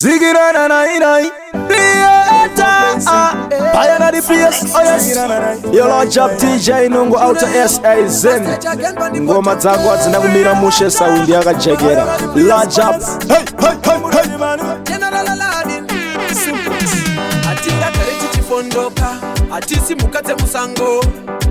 Ziggy na na na na, I am the place. Oh yes, your Lord Job TJ Nungo Auto SA Zen. Ngoma zagwa zinakumira mushe saundi yakajegera. Lord Job. Hey hey hey hey. General Aladdin. Atinda kareti chifondoka. Atisi mukate musango.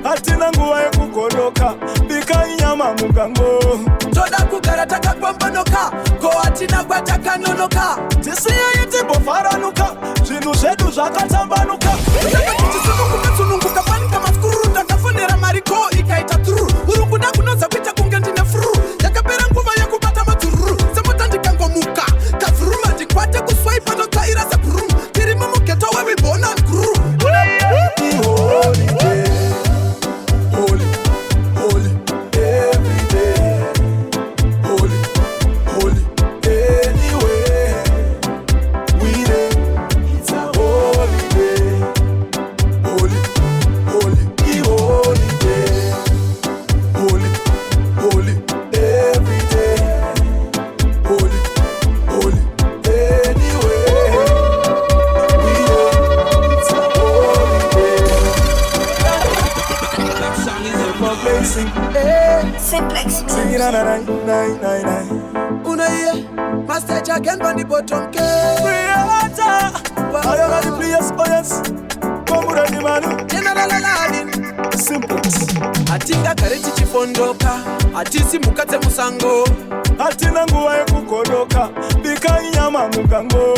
Atina nguwa yekukoloka. Bika inyama mugango. Toda kukarata kapambanoka. Ko atina gwataka nonoka. Tisiye yiti bofaranuka. Zvinhu zvedu zvakatambanuka. Chisununguka sununguka panika maskuru. Ndakafonera mariko ikaita turu. Urunguda kunoza kuita kunge ndine furu. Yakapera nguva yekubata madzururu. Semota ndikangomuka. Kavuruma ndikwate kuswaipa notsaira sabhurumu. Tiri mumugeto where we born and grew. Simplex. Master Jagan Bandi Bottom K. General Aladdin. Simplex. Atinga kareti chifondoka. Atisi mukate musango. Atina nguwa yekukoloka. Bika inyama mugango.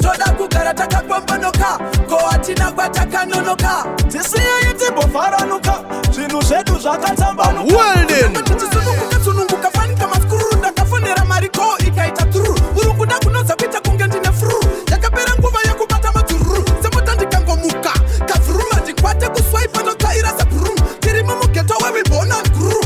Toda kukarata kapambanoka. Ko atina gwataka nonoka. Tisiye yiti bofaranuka. Zvinhu zvedu zvakatambanuka. Well then. Sununguka fanika maskuru. Ndakafonera mariko ikaita turu. Urunguda kunoza kuita kunge ndine furu. Yakapera nguva yekubata madzururu. Semota ndikangomuka. Kavuruma ndikwate kuswaipa notsaira sabhurumu. Tiri mumugeto where we born and grew.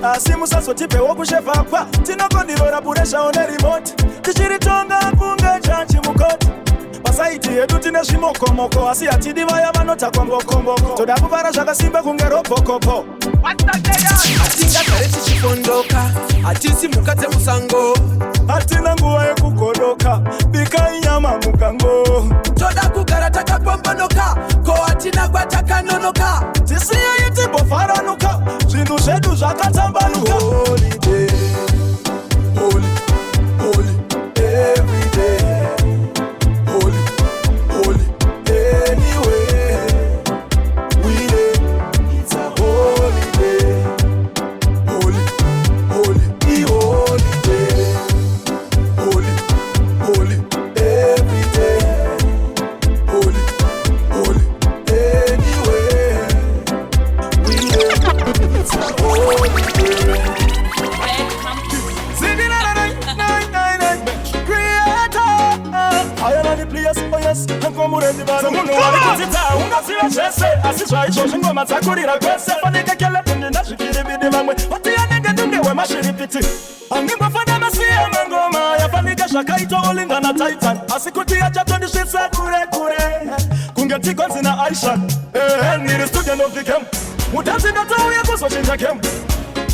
Asi musazotipewo kushevakwa. Tinokondirora puresha one remote. Tichiritonga kunge jaji mukoti. Pasaiti yedu tine zvimokomoko. Asi hatidi vaya vanotakwa mbokomboko. Toda kuvara zvakasimba kunge ropokopo. Atinga kareti chifondoka. Atisi mukate musango. Atina nguwa yekukoloka. Bika inyama mugango. Toda kukarata kapambanoka. Ko atina gwataka nonoka. Tisiye yiti bofaranuka. Zvinhu zvedu zvakatambanuka. Holiday, holy, holy, every day. Holy, holy, anyway. We day, it's a holiday. Holy, holy, the holiday. Holy, holy, every day. Holy, holy, anyway. We day, it's a holiday. Munhu wari kudzidza ungaziva zvese asi zvaizvozvi ngoma dzakurira kwese fanike kelepindi nazvikiribidi vamwe vatiyanenge ndunge wemashiripiti angimbofana masiya mangoma yafanike zvakaita olingana Titan asi kuti yachatondisvitsa kure kure kunge tikonzi naAishan ndiri student of the camp mutanzi ndatauya kuzochinja camp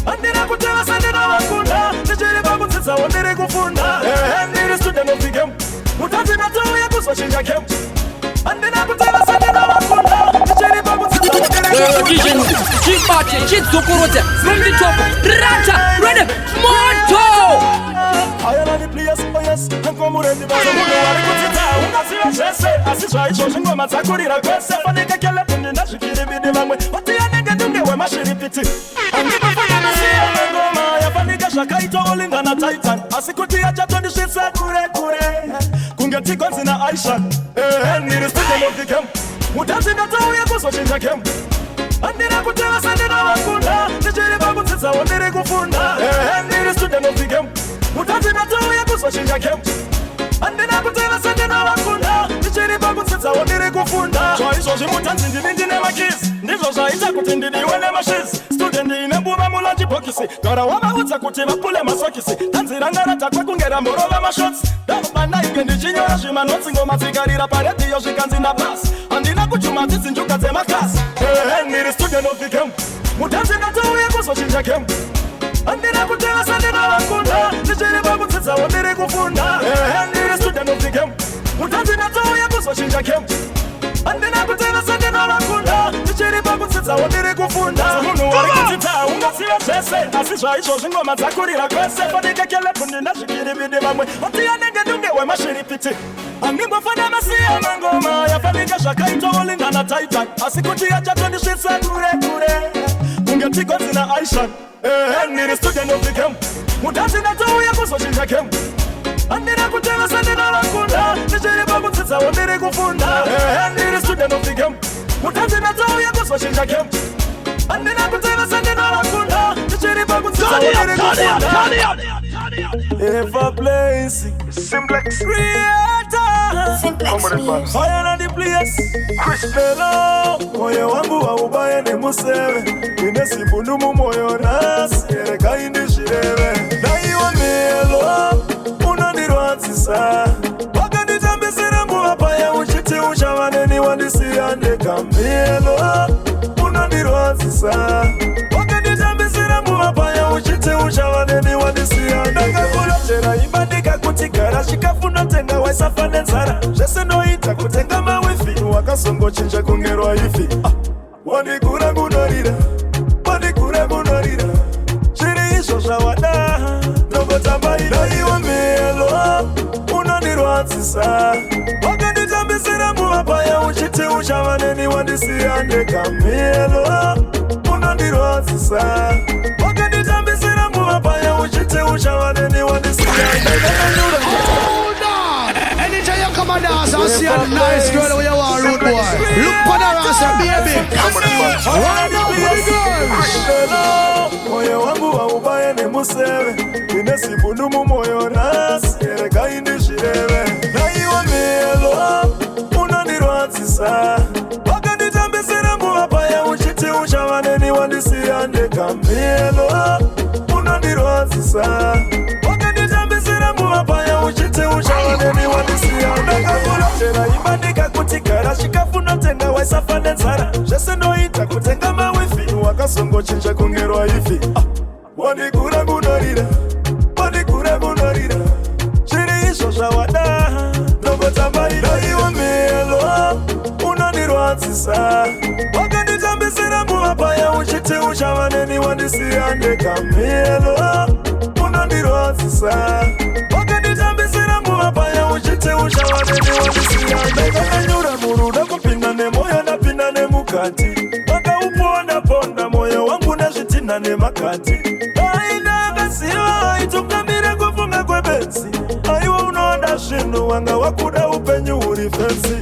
handina kuteva sendinavakunda ndichiri pakudzidzawo ndiri kufunda ndiri student of the camp mutanzi ndatauya kuzochinja camp. Vision, keep party, keep Zokorote, from the top, Rata, ready, Moto! I am the place, oh yes, I'm coming ready, but I'm going to ungaziva zvese asi zvaizvozvi ngoma dzakurira kwese fanike kelepindi nazvikiribidi vamwe vatiyanenge ndunge wemashiripiti angimbofana siyana ngoma yafanike zvakaita olingana Titan asi kuti yachatondisvitsa kure kure kunge tikonzi naAishan ndiri student of the camp mutanzi ndatauya kuzochinja camp andina kuteva sandina wakunda ndichiri pakudzidza wandiri kufunda ndiri student of the game mutanzi natouya kuzoshinja game andina kuteva sandina wakunda ndichiri pakudzidza wandiri kufunda zvaizvozvi mutanzi ndini ndine makisi ndizvo zvaita kuti ndidiwe nemashisi student ine mbuva mulachibhokisi gara wavaudza kuti vapule masokisi tanzi ranga ratakwa kunge ramborova mashotsi ndakubandaike ndichinyora zvimanotsi ngoma dzikarira paredhiyo zvikanzi ndapasi handina kuchuma dzidzinjuka dzemakasi ndiri student of the game mutanzi natouya kuzoshinja game andina kuteva sandina vakunda ndichiri pakudzidzawo ndiri kufunda ndiri student of the game mutanzi natouya kuzoshinja game andina kuteva sandina vakunda ndichiri pakudzidzawo ndiri kufunda munhu wari kudzidza ungaziva zvese asi zvaizvozvi ngoma dzakurira kwese fadikekele bundi ndazvikirividi vamwe vati anenge dunge wemashiripiti andimbofana masiya mangoma yafanika zvakaitwa olingana taitai asi kuti yachatondisvitsa kure kure kunge tigodzi naaishan ndiri student of the game mutanzi natouya kuzoshinja game andina kuteva sandina vakunda ndichiri pakudzidzawo ndiri kufunda ndiri student of the game mutanzi natouya kuzoshinja game andina kuteva sandina vakunda ndichiri pakudzidzawo ndiri kufunda Eva Blaze Simplex Creator Simplex News. Fire na the place Chris Bello moyo wangu waubaye ni museve ine simbundumu moyo nasi ereka indishireve naiwa melo unandirwadzisa wakanditambisira muvapaya uchiti uchavaneni wandisiyandeka melo unandirwadzisa wakanditambisira muvapaya uchiti uchavaneni wandisiyandeka kulotera ibandika kuti gara chikafu notenga waisafa nenzara zvese noita kutenga mawifi wakazongochinja kungerwa ifi wandikura kunorira wandikura kunorira zviri izvo zvawada nogotambaira iwe melo unondirwadzisa wakanditambisira muvapaya uchiti uchavaneni wandisiyandeka melo unondirwadzisa wakanditambisira muvapaya uchiti uchavaneni wandisiyandeka Anytime you come and dance and see a nice girl where you are, rude boy. Look for the ass and baby. Wind up for the girls. Moyo wangu waubaye ni museve ine simbundumu moyo nasi ereka indishireve naiwa melo unandirwadzisa wakanditambisira muvapaya uchiti uchavaneni wandisiyandeka melo unandirwadzisa wakanditambisira muvapaya uchiti uchavaneni wandisiyandeka kulotera ibandika kuti gara chikafu notenga waisafa nenzara zvese noita kutenga mawifi wakazongochinja kungerwa ifi wandikura kunorira wandikura kunorira zviri izvo zvawada nogotambaira iwe melo unondirwadzisa wakanditambisira muvapaya uchiti uchavaneni wandisiyandeka melo unondirwadzisa wakanditambisira muvapaya uchiti uchavaneni wandisiyandeka kanyura muruda kupinda nemoyo ndapinda nemukati wakauponda-ponda moyo wangu nezvitinha nemakati aindakasiva itukamire kufunga kwebenzi aiwa unoda zvinhu wanga wakuda upenyu huri fensi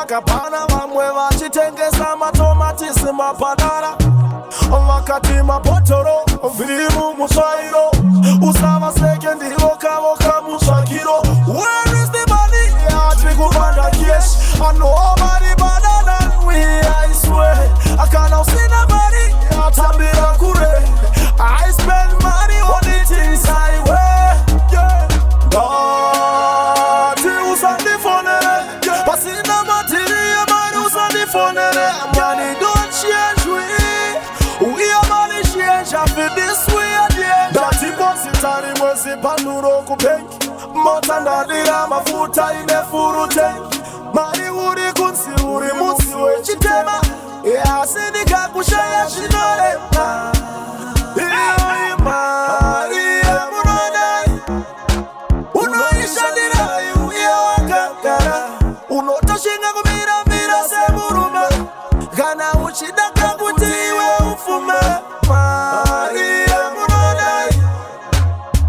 Kapana vamwe vachitengesa matomatisi mapanara vakati mapotoro virimu musvairo usavaseke ndivoka musvakiro where is the money atiri kuvanda kesh anomari badana I swear akana usina mari atambira kure I spend money on the things I wear Dati usandifonere pasina material mani usandifonere money don't change we are money change after this way again Dati positari mwezi panuro kupenki motandadira mafuta inefurute mari uri kunsi uri musi wechitema yasidika kushaya shinorema iyo imari yemunodai unoishandira iuye wakagara unotoshinga kumiramira semuruma kana uchidaka kuti iwe ufume mari yemunodai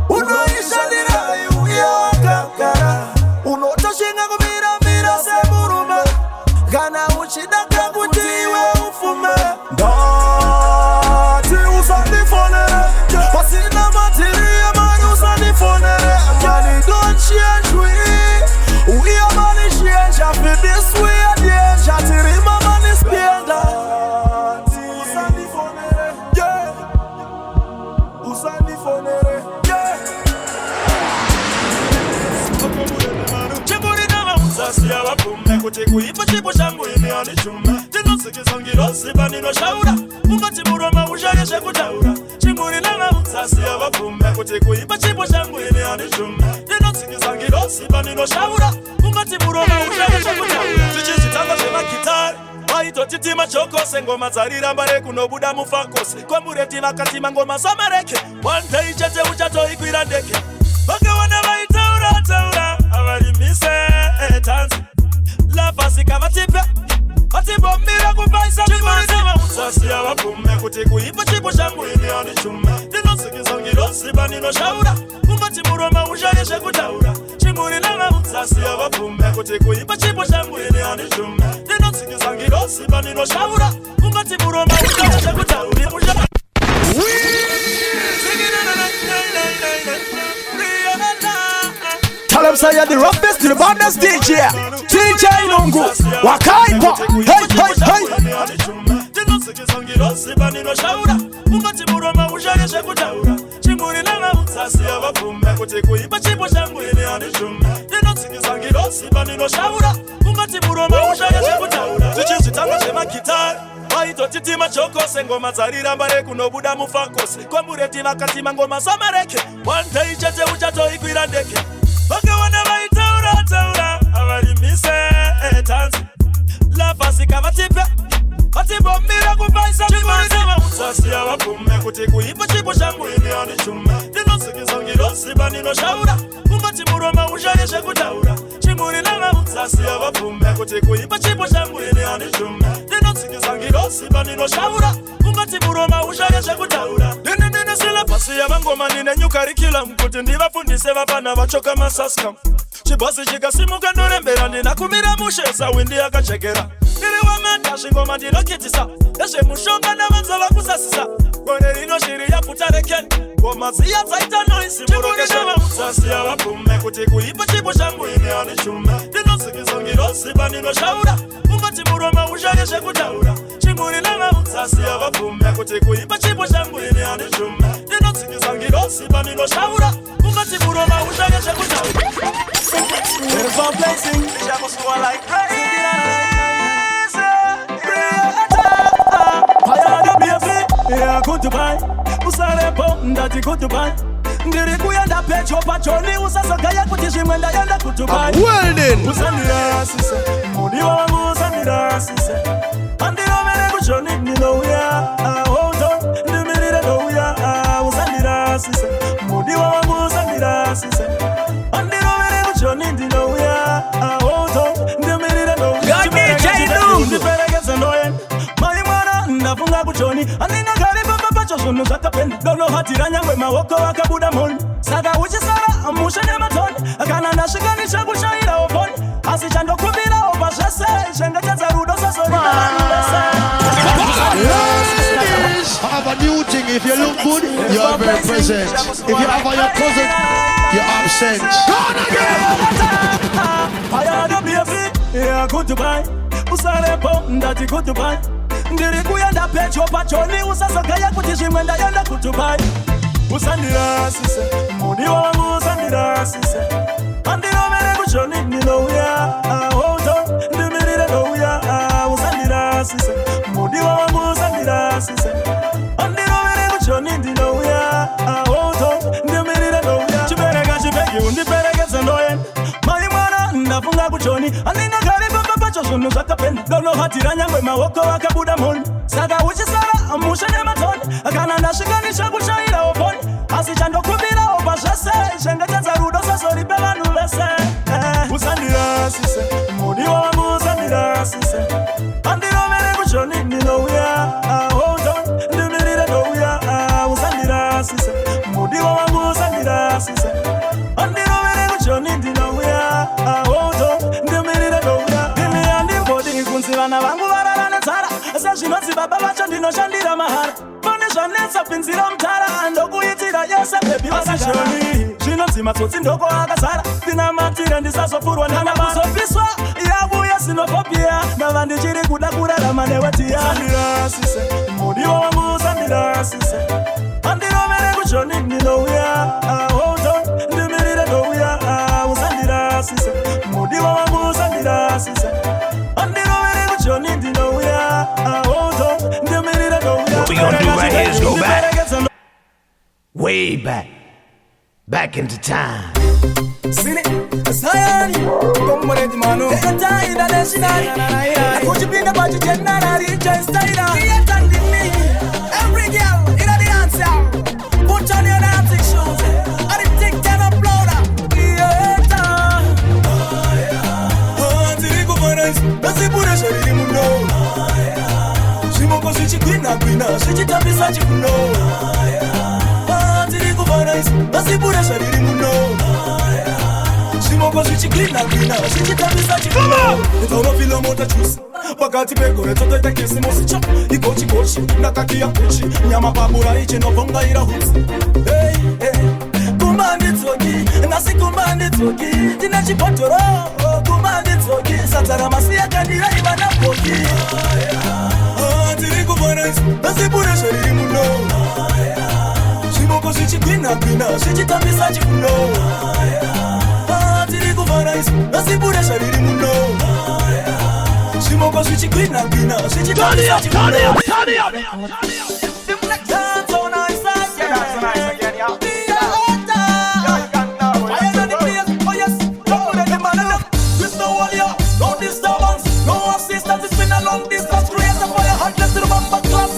unoishandira iuye wakagara unotoshinga kumiramira semuruma kana uchidaka kuti iwe ufume ndati usandifonere pasina matiriye mani usandifonere mani don't change we are money change after this we are danger tirima mani spenda usandifonere yeah usandifonere yeah chimuri nama usasi abapume kuti kuipa chipo changu ini anichuma tinosikizongirosipa ninoshaura ungati muroma ushake zvekutaura chimuri nama usasi abapume kuti kuipa chipo changu ini anichuma tinosikizongirosipa ninoshaura ungati muroma ushake zvekutaura tichizvitanga zvemagitari vaitotitima chokose ngoma dzariramba rekunobuda mufakose kwamureti vakatima ngoma samareke one day chete uchatoikwira ndeke vakawana vaitaura taura avarimise tanzi lafasika vatipe vatimbomira kupaisa chimaisava usasi avapume kuti kuipa chipo changu ini anichuma ndinosikizongirosipa ninoshaura ungati muroma ushake zvekutaura chimuri nava usasi avapume kuti kuipa chipo changu ini anichuma ndinosikizongirosipa ninoshaura ungati muroma ushake zvekutaura Tell them say you're the roughest to the baddest DJ Lungu Wakaipa Hey hey hey tinosikizongirosipa ninoshaura ungati muroma ushake zvekutaura chimuri nava usasi avapume kuti kuipa chipo changu ini anichuma ndinosikizongirosipa ninoshaura ungati muroma ushake zvekutaura tichizvitanga zvemagitari vaitotitima chokose ngoma dzariramba rekunobuda mufakose kwamureti vakatima ngoma samareke one day chete uchatoikwira ndeke vakawana vaitaura taura avarimise tanzi lafasika vatipe vatimbomira kupaisa chimaisava usasi avapume kuti kuipa chipo changu ini anichuma ndinosikizongirosipa ninoshaura ungati muroma ushake zvekutaura chimuri nava usasi avapume kuti kuipa chipo changu ini anichuma ndinosikizongirosipa ninoshaura ungati muroma ushake zvekutaura ndinisila pasi yamangoma ndinenyukarikila kuti ndivafundise vapana vachoka masaskam chibhasi chikasimuka ndorembera ndinakumira mushesa windi yakachekera ndiri wamenda zvingoma ndinokitisa nezvemushonga navanzova kusasisa gore rino shiri yapfuta rekeni ngoma dziya dzaita noisi murokeshava usasi avapume kuti kuipa chipo changu ini anichuma ndinosikizongirosipa ninoshaura ungati muroma ushake zvekutaura chimuri nava usasi avapume kuti kuipa chipo changu ini anichuma ndinosikizongirosipa ninoshaura ungati muroma ushake zvekutaura If I'm blazing, I like crazy. Yeah, good to buy. Usare ndati good to buy. Ndiri kuyenda pecho pachoni usasogaya kuti zvimwenda yenda good buy. Well then. Usandirasise, mudi wangu usandirasise. Andirovere kuchoni ndinouya. Hold on, ndimirire ndouya. Usandirasise, mudi wangu usandirasise. Andirovere kuchoni ndinouya. Hold on, ndimirire ndouya. DJ Lungu. Ndiperekeze ndoyen. Mai mwana ndafunga kuchoni. Andinagari papa pacho zvinhu zvakapenda. Donohatira nyangwe maoko akabuda moni. Saka uchisara mushe nematoni. Kana ndasvika ndichakushairawo foni. Asi chandokuvirawo pazvese. Chengetedza rudo sazorivana vese. Ladies, I have a new thing. If you look good, you are very present. If you have on your cousin, you're absent. Gone again! I had a baby, yeah, good to buy. Usare ndati good to buy. Ndiri kuyenda pecho pachoni usasogaya kuti zvimwenda yenda good to buy. Usandirasise, mudi wangu usandirasise. Andirovere kuchoni ndinouya. Hold on, ndimirire ndouya. Usandirasise, mudi wangu usandirasise. Andirovere kuchoni ndinouya. Hold on, ndimirire ndouya. Chibereka chibegi undiperekeze zvinhu zvakapenda donohatira nyangwe maoko akabuda mhoni saka uchisara musha nematoni kana ndasvika nichakushairawo poni asi chandokumbirawo pazvese chengetedza rudo sazoripe vanhu vese usandirasise mudiwa wangu usandirasise andirovere kuchoni ndinouya hold on ndimirire ndouya usandirasise mudiwa wangu usandirasise andirovere kuchoni ndinouya hold on ndimirire ndouya ini handimbodi kunzi vana vangu varara nenzara sezvinonzi baba vacho ndinoshandira mahara pane zvanetsa pinzira mutara ndokuitira yese bebi vasashoni zvinonzi matsotsi ndoko akazara ndinamatire ndisazopfurwa ndanakuzopiswa yabuya sinofobia ndava ndichiri kuda kurarama newetiya usandirasise mudiwa wangu usandirasise andirovere kuchoni ndinouya hold on ndimirire ndouya usandirasise mudiwa wangu usandirasise andirovere kuchoni ndinouya hold on ndimirire ndouya. What we gonna do right here is go back, way back, back into time. Sini, sayani, komoreti mano. Ekata international. Akujipinda baji jenda richa style. Kietandini, every girl in the dance hall. Put on your dancing shoes. And it take 10 uploader. Kieta. Tiriku bonas, nasi pure shariri mundo. Shimoko shichi kwina, shichi tabisa chikuno. Tiriku bonas, nasi pure shariri mundo. Shimoko shichi kwina, shichi tabisa chikuno. Itono filo mota juice. Pakati pekore toto ita kisimusi chop. Ikochi kochi, nakakia kochi. Nyama pabura ichi no bonga ira hutsi. Hey, hey. Kumandi toki, nasi kumandi toki. Tina chipotoro, kumandi toki. Satara masia kandira ibana poki. Tiriku bonas, nasi pure shariri mundo. Shimoko shichi kwina, shichi tabisa chikuno. Tiriku bonas, nasi pure shariri mundo. Shimoko shichi kwina, shichi tabisa chikuno. Turn it up. Dance on ice again, yeah. No disturbance, no assistance, it's been a long distance. Create a fire, hot, let's remember class.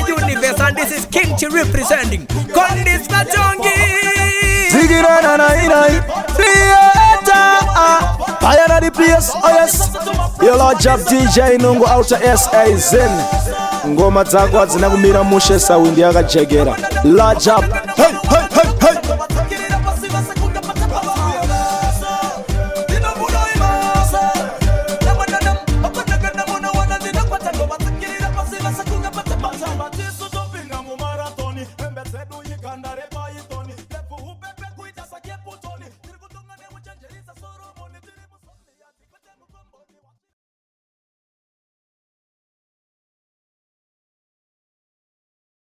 Universe, and this is King Chi representing Kondis Majongi. Ziggy na Theater. I am the place, oh yes. Your Lord Job DJ Nungu out of SA Zen. Ngoma zako zinakumira mushe saundi yakajegera. Lord Job, hey.